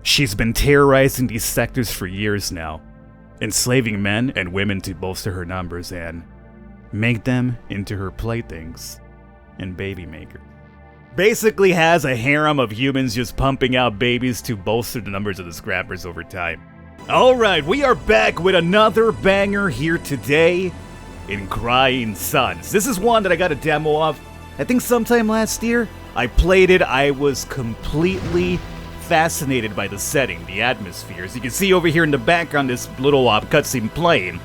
She's been terrorizing these sectors for years now, enslaving men and women to bolster her numbers and make them into her playthings and baby maker. Basically has a harem of humans just pumping out babies to bolster the numbers of the scrappers over time. Alright, we are back with another banger here today in Crying Suns. This is one that I got a demo of, I think sometime last year. I played it, I was completely fascinated by the setting, the atmosphere. As you can see over here in the background, this little cutscene playing.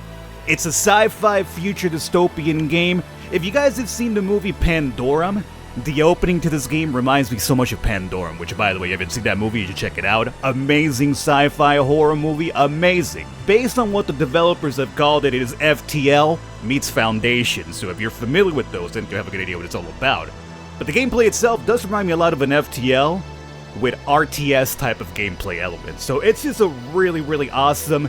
It's a sci-fi future dystopian game. If you guys have seen the movie Pandorum, the opening to this game reminds me so much of Pandorum, which, by the way, if you haven't seen that movie, you should check it out. Amazing sci-fi horror movie, amazing. Based on what the developers have called it, it is FTL meets Foundation, so if you're familiar with those, then you have a good idea what it's all about. But the gameplay itself does remind me a lot of an FTL with RTS type of gameplay elements, so it's just a really, really awesome,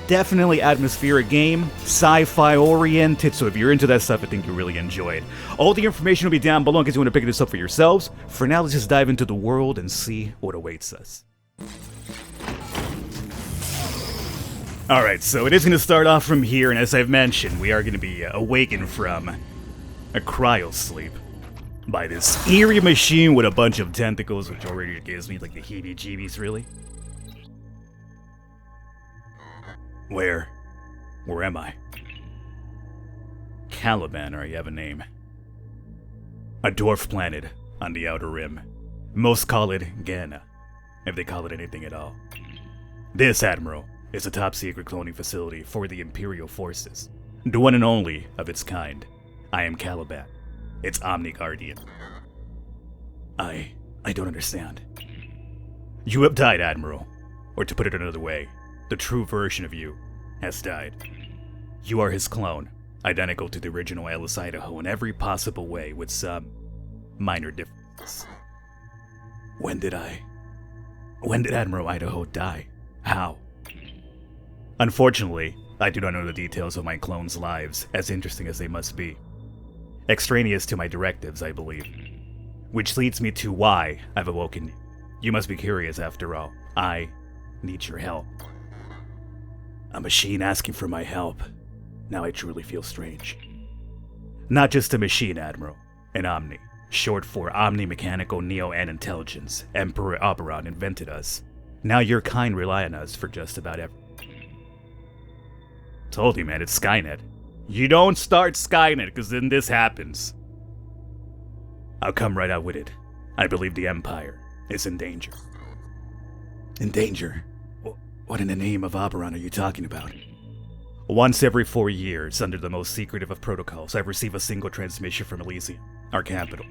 definitely atmospheric game, sci-fi oriented, so if you're into that stuff, I think you'll really enjoy it. All the information will be down below in case you want to pick this up for yourselves. For now, let's just dive into the world and see what awaits us. Alright, so it is going to start off from here, and as I've mentioned, we are going to be awakened from a cryosleep by this eerie machine with a bunch of tentacles, which already gives me like the heebie-jeebies, really. Where am I? Caliban, or you have a name. A dwarf planet on the outer rim. Most call it Ghana, if they call it anything at all. This, Admiral, is a top-secret cloning facility for the Imperial Forces. The one and only of its kind. I am Caliban, its Omni Guardian. I don't understand. You have died, Admiral. Or to put it another way, the true version of you has died. You are his clone, identical to the original Alice Idaho in every possible way with some minor differences. When did Admiral Idaho die? How? Unfortunately, I do not know the details of my clones' lives, as interesting as they must be. Extraneous to my directives, I believe. Which leads me to why I've awoken you. You must be curious after all. I need your help. A machine asking for my help. Now I truly feel strange. Not just a machine, Admiral. An Omni. Short for Omni Mechanical Neo and Intelligence. Emperor Oberon invented us. Now your kind rely on us for just about everything. Told you, man, it's Skynet. You don't start Skynet, because then this happens. I'll come right out with it. I believe the Empire is in danger. In danger? What in the name of Oberon are you talking about? Once every 4 years, under the most secretive of protocols, I receive a single transmission from Elysium, our capital.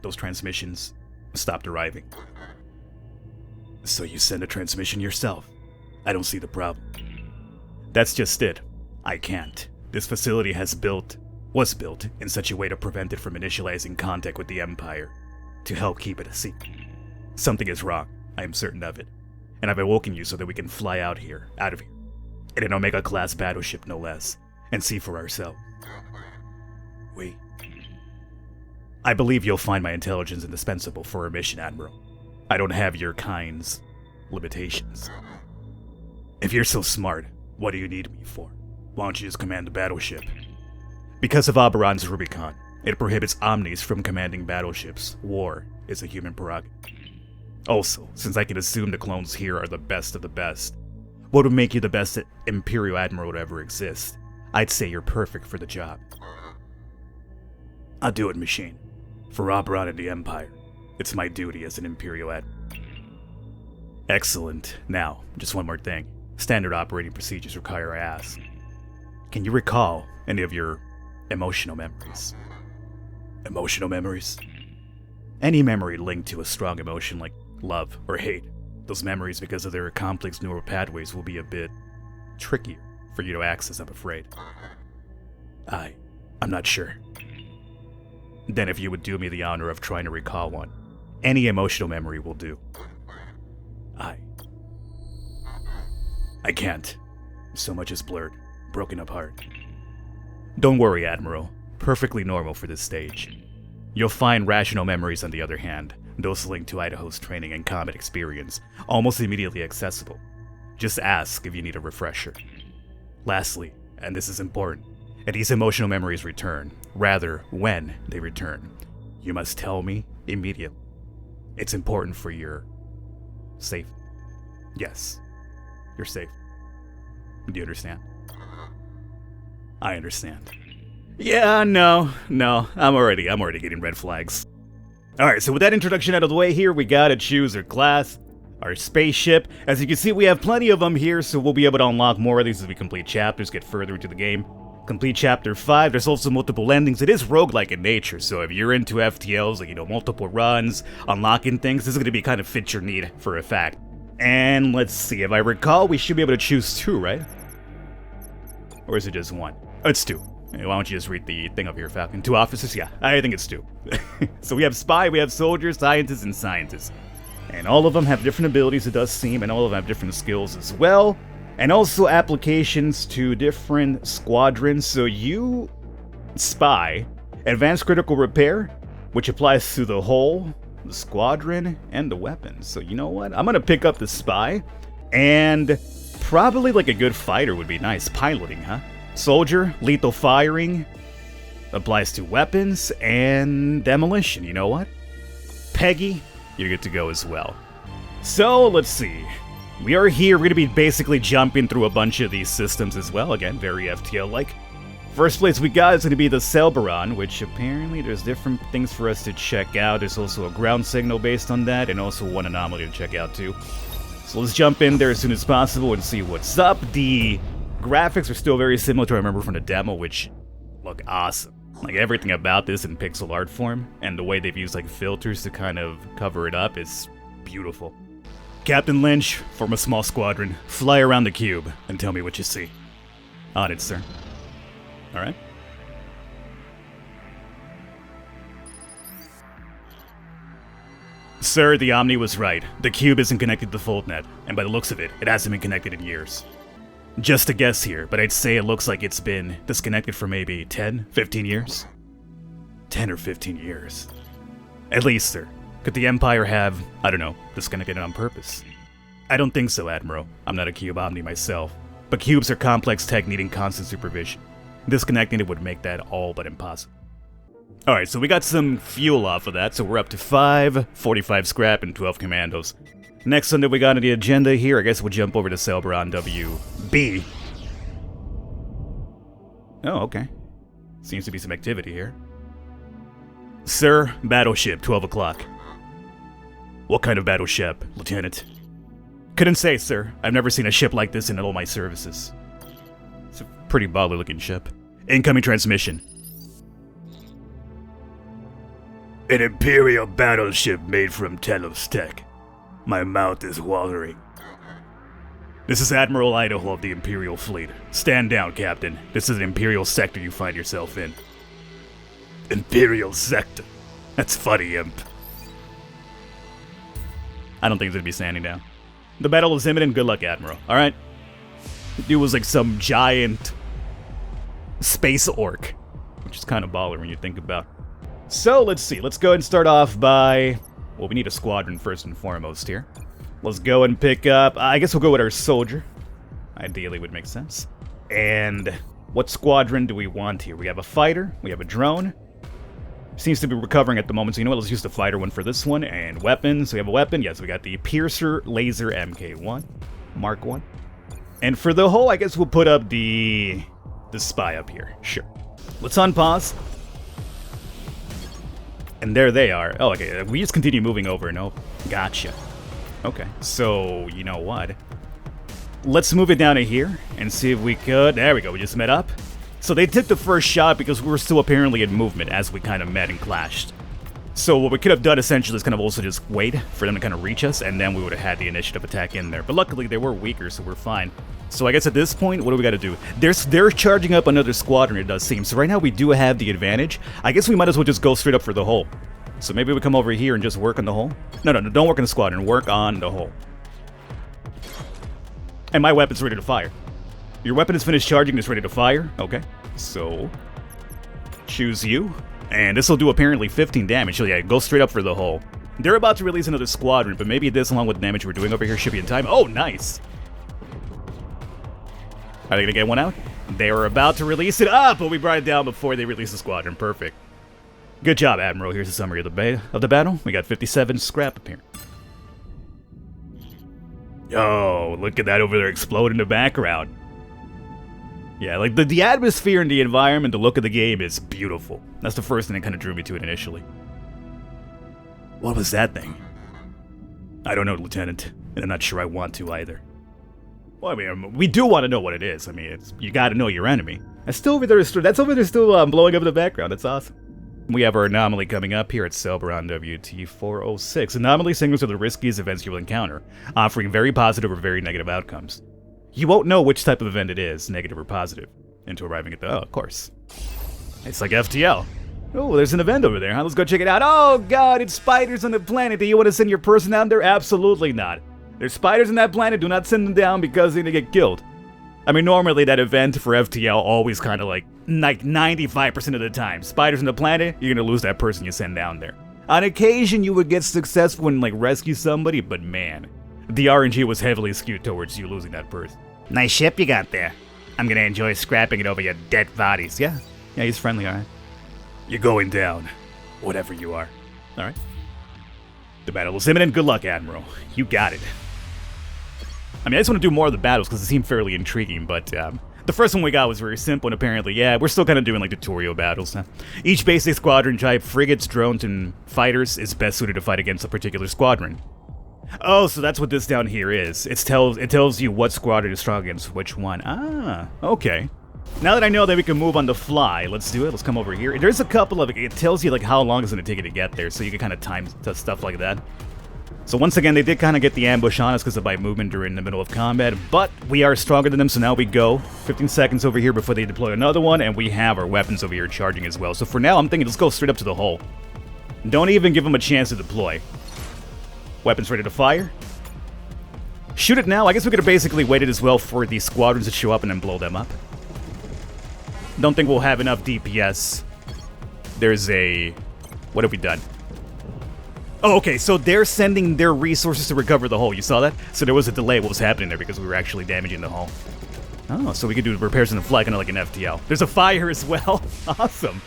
Those transmissions stopped arriving. So you send a transmission yourself? I don't see the problem. That's just it. I can't. This facility was built in such a way to prevent it from initializing contact with the Empire, to help keep it a secret. Something is wrong, I am certain of it, and I've awoken you so that we can fly out of here, in an Omega-class battleship no less, and see for ourselves. I believe you'll find my intelligence indispensable for our mission, Admiral. I don't have your kind's limitations. If you're so smart, what do you need me for? Why don't you just command the battleship? Because of Oberon's Rubicon, it prohibits Omnis from commanding battleships. War is a human prerogative. Also, since I can assume the clones here are the best of the best, what would make you the best Imperial Admiral to ever exist? I'd say you're perfect for the job. I'll do it, machine. For Oberon and the Empire, it's my duty as an Imperial Admiral. Excellent. Now, just one more thing. Standard operating procedures require I ask. Can you recall any of your emotional memories? Emotional memories? Any memory linked to a strong emotion like love or hate. Those memories, because of their complex neural pathways, will be a bit trickier for you to access, I'm afraid. I'm not sure. Then if you would do me the honor of trying to recall one, any emotional memory will do. I can't. So much is blurred, broken apart. Don't worry, Admiral. Perfectly normal for this stage. You'll find rational memories, on the other hand, those linked to Idaho's training and combat experience, almost immediately accessible. Just ask if you need a refresher. Lastly, and this is important, and these emotional memories return, rather when they return, you must tell me immediately. It's important for your safety. Yes, you're safe. Do you understand? I understand. Yeah, no, I'm already getting red flags. Alright, so with that introduction out of the way here, we gotta choose our class, our spaceship. As you can see, we have plenty of them here, so we'll be able to unlock more of these as we complete chapters, get further into the game. Complete chapter 5, there's also multiple endings. It is roguelike in nature, so if you're into FTLs, like, multiple runs, unlocking things, this is gonna be kind of fit your need for a fact. And let's see, if I recall, we should be able to choose 2, right? Or is it just 1? Oh, it's 2. Why don't you just read the thing up here, Falcon? 2 officers? Yeah, I think it's 2. So we have spy, we have soldier, scientist, and scientist. And all of them have different abilities, it does seem, and all of them have different skills as well. And also applications to different squadrons. So you, spy, advanced critical repair, which applies to the hull, the squadron, and the weapons. So you know what? I'm gonna pick up the spy, and probably like a good fighter would be nice. Piloting, huh? Soldier, lethal firing, applies to weapons, and demolition, you know what? Peggy, you're good to go as well. So, let's see. We are here, we're gonna be basically jumping through a bunch of these systems as well. Again, very FTL-like. First place we got is gonna be the Cerberon, which apparently there's different things for us to check out. There's also a ground signal based on that, and also one anomaly to check out too. So let's jump in there as soon as possible and see what's up. The graphics are still very similar to what I remember from the demo, which look awesome. Like, everything about this in pixel art form, and the way they've used like filters to kind of cover it up is beautiful. Captain Lynch, form a small squadron, fly around the cube, and tell me what you see. On it, sir. Alright. Sir, the Omni was right. The cube isn't connected to the FoldNet, and by the looks of it, it hasn't been connected in years. Just a guess here, but I'd say it looks like it's been disconnected for maybe 10, 15 years? 10 or 15 years. At least, sir. Could the Empire have, I don't know, disconnected it on purpose? I don't think so, Admiral. I'm not a cube Omni myself. But cubes are complex tech needing constant supervision. Disconnecting it would make that all but impossible. Alright, so we got some fuel off of that, so we're up to 5, 45 scrap, and 12 commandos. Next one that we got on the agenda here, I guess we'll jump over to Cerberon WB. Oh, okay. Seems to be some activity here. Sir, battleship, 12 o'clock. What kind of battleship, Lieutenant? Couldn't say, sir. I've never seen a ship like this in all my services. It's a pretty baller-looking ship. Incoming transmission. An Imperial battleship made from Telos tech. My mouth is watering. This is Admiral Idaho of the Imperial Fleet. Stand down, Captain. This is an Imperial sector you find yourself in. Imperial sector? That's funny, Imp. I don't think he's gonna be standing down. The battle is imminent. Good luck, Admiral. Alright? Dude was like some giant space orc, which is kind of baller when you think about it. So, let's see. Let's go ahead and start off by... Well, we need a squadron first and foremost here. Let's go and pick up... I guess we'll go with our soldier. Ideally would make sense. And what squadron do we want here? We have a fighter. We have a drone. Seems to be recovering at the moment, so you know what? Let's use the fighter one for this one. And weapons. We have a weapon. Yes, we got the Piercer Laser MK1. Mark 1. And for the hull, I guess we'll put up the spy up here. Sure. Let's unpause. And there they are. Oh, okay. We just continue moving over. Nope. Gotcha. Okay. So, you know what? Let's move it down to here and see if we could... There we go. We just met up. So they took the first shot because we were still apparently in movement as we kind of met and clashed. So what we could have done essentially is kind of also just wait for them to kind of reach us, and then we would have had the initiative attack in there. But luckily they were weaker, so we're fine. So I guess at this point, what do we got to do? They're charging up another squadron, it does seem. So right now we do have the advantage. I guess we might as well just go straight up for the hull. So maybe we come over here and just work on the hull? No, don't work on the squadron. Work on the hull. And my weapon's ready to fire. Your weapon is finished charging, it's ready to fire. Okay, so choose you. And this will do apparently 15 damage. So yeah, go straight up for the hull. They're about to release another squadron, but maybe this, along with the damage we're doing over here, should be in time. Oh, nice! Are they gonna get one out? They were about to release it up, but we brought it down before they released the squadron. Perfect. Good job, Admiral. Here's a summary of the battle. We got 57 scrap apparent. Oh, look at that over there explode in the background. Yeah, like the atmosphere and the environment, the look of the game is beautiful. That's the first thing that kind of drew me to it initially. What was that thing? I don't know, Lieutenant, and I'm not sure I want to either. Well, I mean, we do want to know what it is. I mean, you got to know your enemy. That's over there still blowing up in the background. That's awesome. We have our anomaly coming up here at Celberon WT-406. Anomaly signals are the riskiest events you will encounter, offering very positive or very negative outcomes. You won't know which type of event it is, negative or positive, until arriving at the... Oh, of course. It's like FTL. Oh, there's an event over there, huh? Let's go check it out. Oh, God, it's spiders on the planet. Do you want to send your person down there? Absolutely not. There's spiders on that planet. Do not send them down because they're going to get killed. I mean, normally that event for FTL always kind of like 95% of the time. Spiders on the planet, you're going to lose that person you send down there. On occasion, you would get successful and like rescue somebody, but man, the RNG was heavily skewed towards you losing that person. Nice ship you got there. I'm going to enjoy scrapping it over your dead bodies. Yeah, he's friendly, all right. You're going down, whatever you are. All right. The battle is imminent. Good luck, Admiral. You got it. I mean, I just want to do more of the battles because they seem fairly intriguing, but the first one we got was very simple, and apparently, yeah, we're still kind of doing like tutorial battles. Huh? Each basic squadron type, frigates, drones, and fighters, is best suited to fight against a particular squadron. Oh, so that's what this down here is. It tells you what squadron is strong against which one. Ah, okay. Now that I know that we can move on the fly, let's do it. Let's come over here. There's a couple of... It tells you like how long it's going to take you to get there, so you can kind of time stuff like that. So once again, they did kind of get the ambush on us because of my movement during the middle of combat, but we are stronger than them, so now we go. 15 seconds over here before they deploy another one, and we have our weapons over here charging as well. So for now, I'm thinking let's go straight up to the hull. Don't even give them a chance to deploy. Weapons ready to fire. Shoot it now. I guess we could have basically waited as well for the squadrons to show up and then blow them up. Don't think we'll have enough DPS. There's a... What have we done? Oh, okay, so they're sending their resources to recover the hull. You saw that? So there was a delay what was happening there because we were actually damaging the hull. Oh, so we could do repairs on the fly, kind of like an FTL. There's a fire as well. Awesome.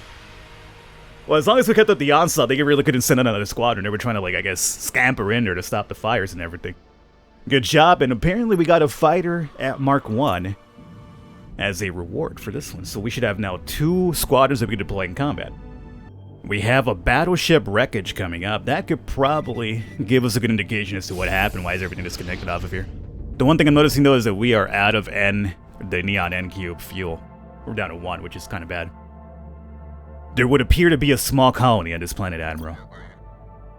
Well, as long as we kept up the onslaught, they really couldn't send another squadron. They were trying to, like, I guess, scamper in there to stop the fires and everything. Good job, and apparently we got a fighter at Mark 1 as a reward for this one. So we should have now 2 squadrons that we can deploy in combat. We have a battleship wreckage coming up. That could probably give us a good indication as to what happened. Why is everything disconnected off of here? The one thing I'm noticing, though, is that we are out of the neon N cube fuel. We're down to 1, which is kind of bad. There would appear to be a small colony on this planet, Admiral.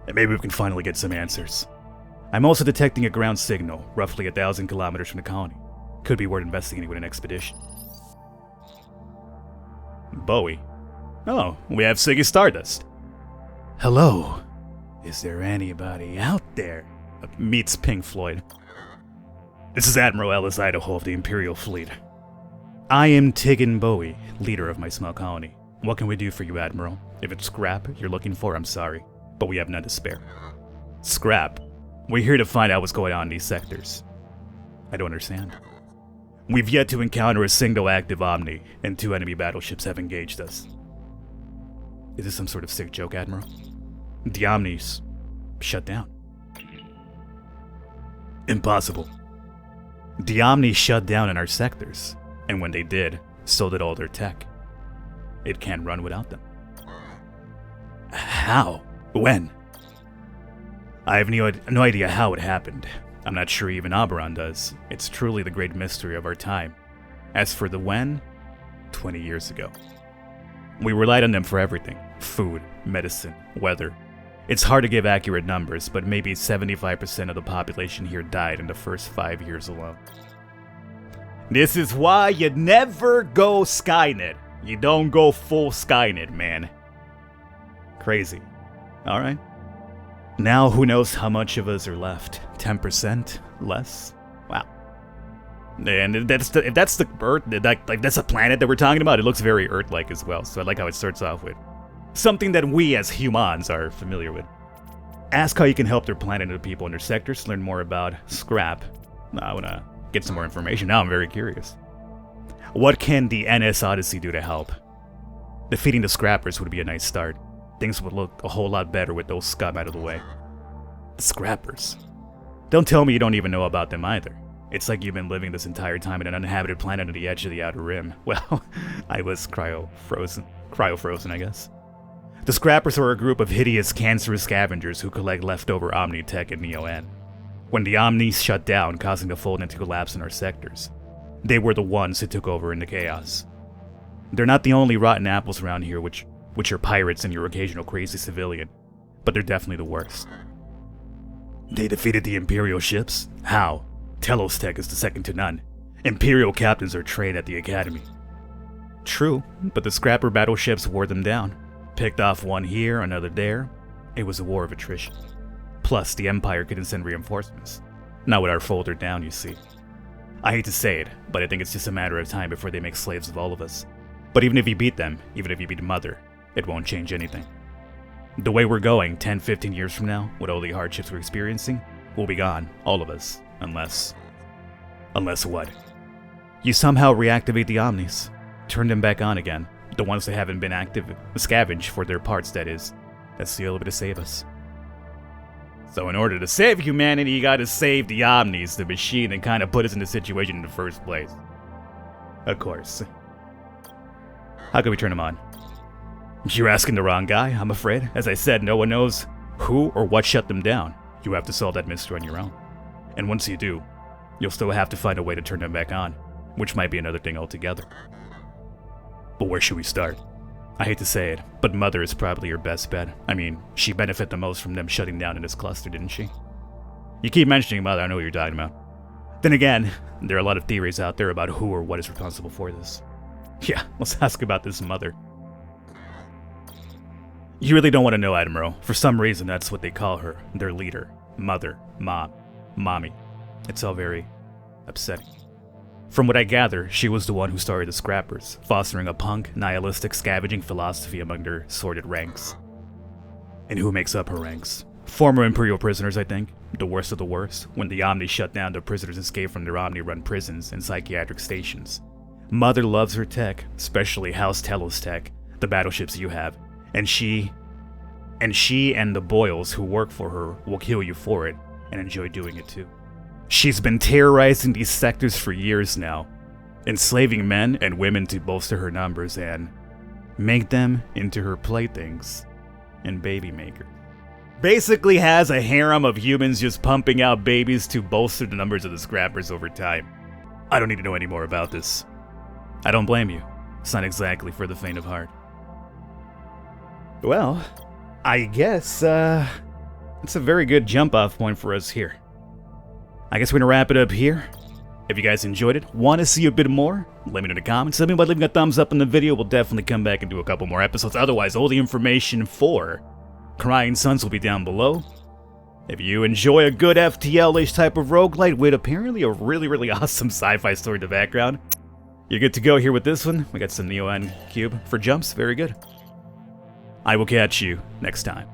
And maybe we can finally get some answers. I'm also detecting a ground signal, roughly 1,000 kilometers from the colony. Could be worth investigating with an expedition. Bowie. Oh, we have Siggy Stardust. Hello. Is there anybody out there? Meets Pink Floyd. This is Admiral Ellis Idaho of the Imperial Fleet. I am Tigan Bowie, leader of my small colony. What can we do for you, Admiral? If it's scrap you're looking for, I'm sorry, but we have none to spare. Scrap? We're here to find out what's going on in these sectors. I don't understand. We've yet to encounter a single active Omni, and 2 enemy battleships have engaged us. Is this some sort of sick joke, Admiral? The Omni's shut down. Impossible. The Omni shut down in our sectors, and when they did, so did all their tech. It can't run without them. How? When? I have no idea how it happened. I'm not sure even Oberon does. It's truly the great mystery of our time. As for the when, 20 years ago. We relied on them for everything. Food, medicine, weather. It's hard to give accurate numbers, but maybe 75% of the population here died in the first 5 years alone. This is why you never go Skynet. You don't go full Skynet, man. Crazy. Alright. Now who knows how much of us are left? 10%? Less? Wow. And if that's the Earth, like that's a planet that we're talking about, it looks very Earth-like as well. So I like how it starts off with something that we as humans are familiar with. Ask how you can help their planet and the people in their sectors to learn more about scrap. I want to get some more information. Now I'm very curious. What can the NS Odyssey do to help? Defeating the scrappers would be a nice start. Things would look a whole lot better with those scum out of the way. The scrappers? Don't tell me you don't even know about them either. It's like you've been living this entire time in an uninhabited planet on the edge of the outer rim. Well, I was cryo-frozen, I guess. The scrappers are a group of hideous, cancerous scavengers who collect leftover Omni tech and Neo-N. When the Omnis shut down, causing the Fold to collapse in our sectors, they were the ones who took over in the chaos. They're not the only rotten apples around here, which are pirates and your occasional crazy civilian, but they're definitely the worst. They defeated the Imperial ships? How? Telos tech is the second to none. Imperial captains are trained at the Academy. True, but the scrapper battleships wore them down. Picked off one here, another there. It was a war of attrition. Plus, the Empire couldn't send reinforcements. Not with our folder down, you see. I hate to say it, but I think it's just a matter of time before they make slaves of all of us. But even if you beat them, even if you beat Mother, it won't change anything. The way we're going, 10, 15 years from now, with all the hardships we're experiencing, we'll be gone, all of us. Unless what? You somehow reactivate the Omnis. Turn them back on again. The ones that haven't been scavenged for their parts, that is. That's the only way to save us. So in order to save humanity, you gotta save the Omnis, the machine that kinda put us in the situation in the first place. Of course. How can we turn them on? You're asking the wrong guy, I'm afraid. As I said, no one knows who or what shut them down. You have to solve that mystery on your own. And once you do, you'll still have to find a way to turn them back on, which might be another thing altogether. But where should we start? I hate to say it, but Mother is probably your best bet. I mean, she benefited the most from them shutting down in this cluster, didn't she? You keep mentioning Mother, I know what you're talking about. Then again, there are a lot of theories out there about who or what is responsible for this. Yeah, let's ask about this Mother. You really don't want to know, Admiral. For some reason, that's what they call her. Their leader. Mother. Mom. Mommy. It's all very upsetting. From what I gather, she was the one who started the Scrappers, fostering a punk, nihilistic scavenging philosophy among their sordid ranks. And who makes up her ranks? Former Imperial prisoners, I think. The worst of the worst. When the Omni shut down, the prisoners escaped from their Omni-run prisons and psychiatric stations. Mother loves her tech, especially House Telos tech, the battleships you have. And she and the Boyles who work for her will kill you for it, and enjoy doing it too. She's been terrorizing these sectors for years now, enslaving men and women to bolster her numbers and make them into her playthings and baby makers. Basically has a harem of humans just pumping out babies to bolster the numbers of the scrappers over time. I don't need to know any more about this. I don't blame you. It's not exactly for the faint of heart. Well, I guess, it's a very good jump-off point for us here. I guess we're gonna wrap it up here. If you guys enjoyed it, want to see a bit more, let me know in the comments. Let me know by leaving a thumbs up on the video. We'll definitely come back and do a couple more episodes. Otherwise, all the information for Crying Suns will be down below. If you enjoy a good FTL-ish type of roguelite with apparently a really, really awesome sci-fi story in the background, you're good to go here with this one. We got some Neo-N cube for jumps. Very good. I will catch you next time.